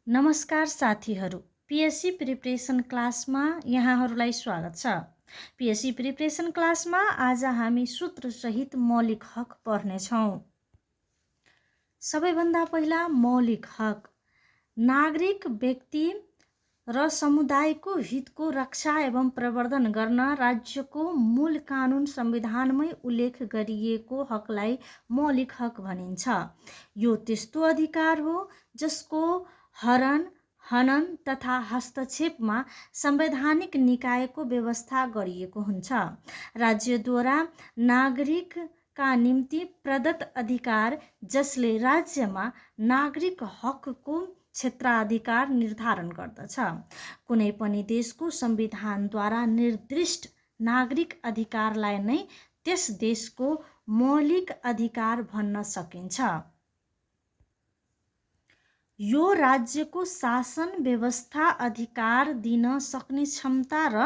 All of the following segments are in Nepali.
नमस्कार साथीहरू, पिएससी प्रिपरेसन क्लासमा यहाँहरूलाई स्वागत छ। पिएससी प्रिपरेसन क्लासमा आज हामी सूत्रसहित मौलिक हक पढ्नेछौँ। सबैभन्दा पहिला मौलिक हक नागरिक व्यक्ति र समुदायको हितको रक्षा एवं प्रवर्धन गर्न राज्यको मूल कानुन संविधानमै उल्लेख गरिएको हकलाई मौलिक हक भनिन्छ। यो त्यस्तो अधिकार हो जसको हरण, हनन तथा हस्तक्षेपमा संवैधानिक निकायको व्यवस्था गरिएको हुन्छ। राज्यद्वारा नागरिकका निम्ति प्रदत्त अधिकार जसले राज्यमा नागरिक हकको क्षेत्राधिकार निर्धारण गर्दछ। कुनै पनि देशको संविधानद्वारा निर्दिष्ट नागरिक अधिकारलाई नै त्यस देशको मौलिक अधिकार भन्न सकिन्छ। यो राज्यको शासन व्यवस्था अधिकार दिन सक्ने क्षमता र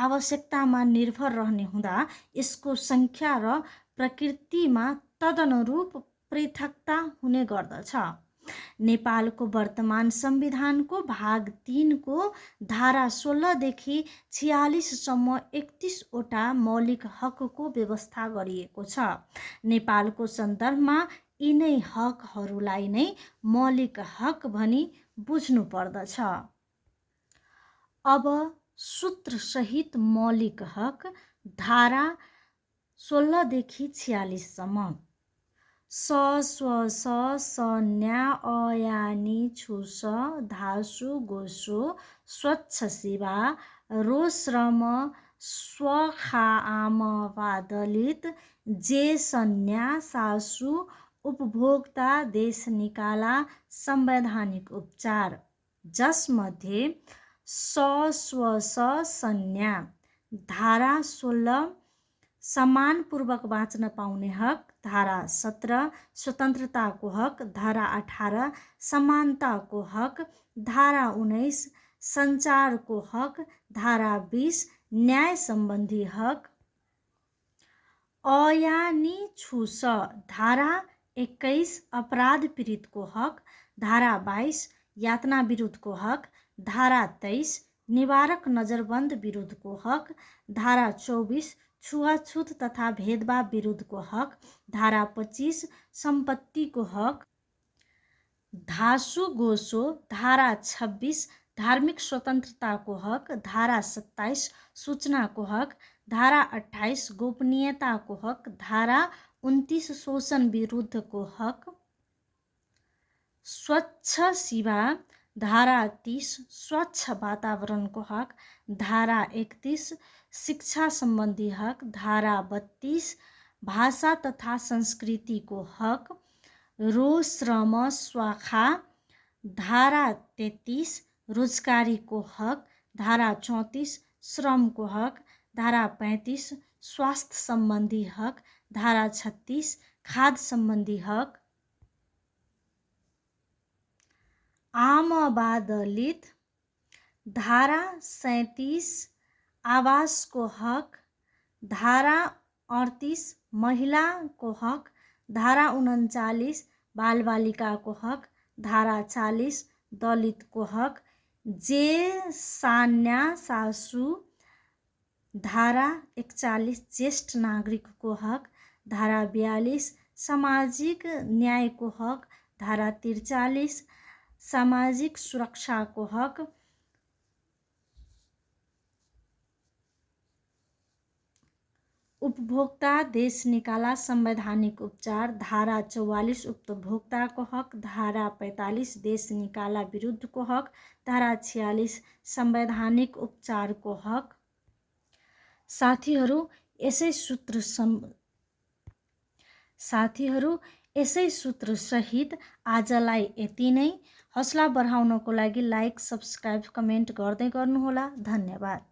आवश्यकतामा निर्भर रहने हुँदा यसको संख्या र प्रकृतिमा तदनुरूप पृथकता हुने गर्दछ। नेपालको वर्तमान संविधानको भाग 3 को धारा 16 देखि 46 सम्म 31 वटा मौलिक हकको व्यवस्था गरिएको छ। नेपालको सन्दर्भमा यिनै हकहरूलाई नै मौलिक हक भनी बुझ्नु पर्दछ। अब सूत्रसहित मौलिक हक धारा 16 देखि 46 सम्म। स स्व स स न्या अ या नि छु स धासु गोसो स्वच्छ सेवा रो श्रम स्व खा आम वा दलित जे सन्या सासु उपभोक्ता देश निकाला संवैधानिक उपचार जसमध्ये स स्व स सन्या धारा 16 सम्मानपूर्वक बाँच्न पाउने हक, धारा 17 स्वतन्त्रताको हक, धारा 18 समानताको हक, धारा 19 सञ्चारको हक, धारा 20 न्याय सम्बन्धी हक। अ या नि छु स धारा 21 अपराध पीडितको हक, धारा 22 यातना विरुद्धको हक, धारा 23 निवारक नजरबन्द विरुद्धको हक, धारा 24 छुवाछुत तथा भेदभाव विरुद्धको हक, धारा 25 सम्पत्तिको हक, धासु गोसो धारा 26 धार्मिक स्वतन्त्रताको हक, धारा 27 सूचनाको हक, धारा 28 गोपनीयताको हक, धारा 29 शोषण विरुद्धको हक, स्वच्छ सेवा धारा 30 स्वच्छ वातावरणको हक, धारा 31 शिक्षा सम्बन्धी हक, धारा 32 भाषा तथा संस्कृतिको हक, रो श्रम स्वाखा, धारा 33 रोजगारीको हक, धारा 34 श्रमको हक, धारा 35 स्वास्थ्य सम्बन्धी हक, धारा 36 खाद्य सम्बन्धी हक, आम वा दलित, धारा 37 आवासको हक, धारा 38 महिलाको हक, धारा 39 बालबालिकाको हक, धारा 40 दलितको हक, जे सान्या सासु, धारा 41 ज्येष्ठ नागरिकको हक, धारा 42 सामाजिक न्यायको हक, धारा 43 सामाजिक सुरक्षाको हक, उपभोक्ता देश निकाला संवैधानिक उपचार, धारा 44 उपभोक्ताको हक, धारा 45 देश निकाला विरुद्धको हक, धारा 46 संवैधानिक उपचारको हक। साथीहरू यसै सूत्र सहित आजलाई यति नै। हौसला बढाउनको लागि लाइक, सब्स्क्राइब, कमेन्ट गर्दै गर्नुहोला। धन्यवाद।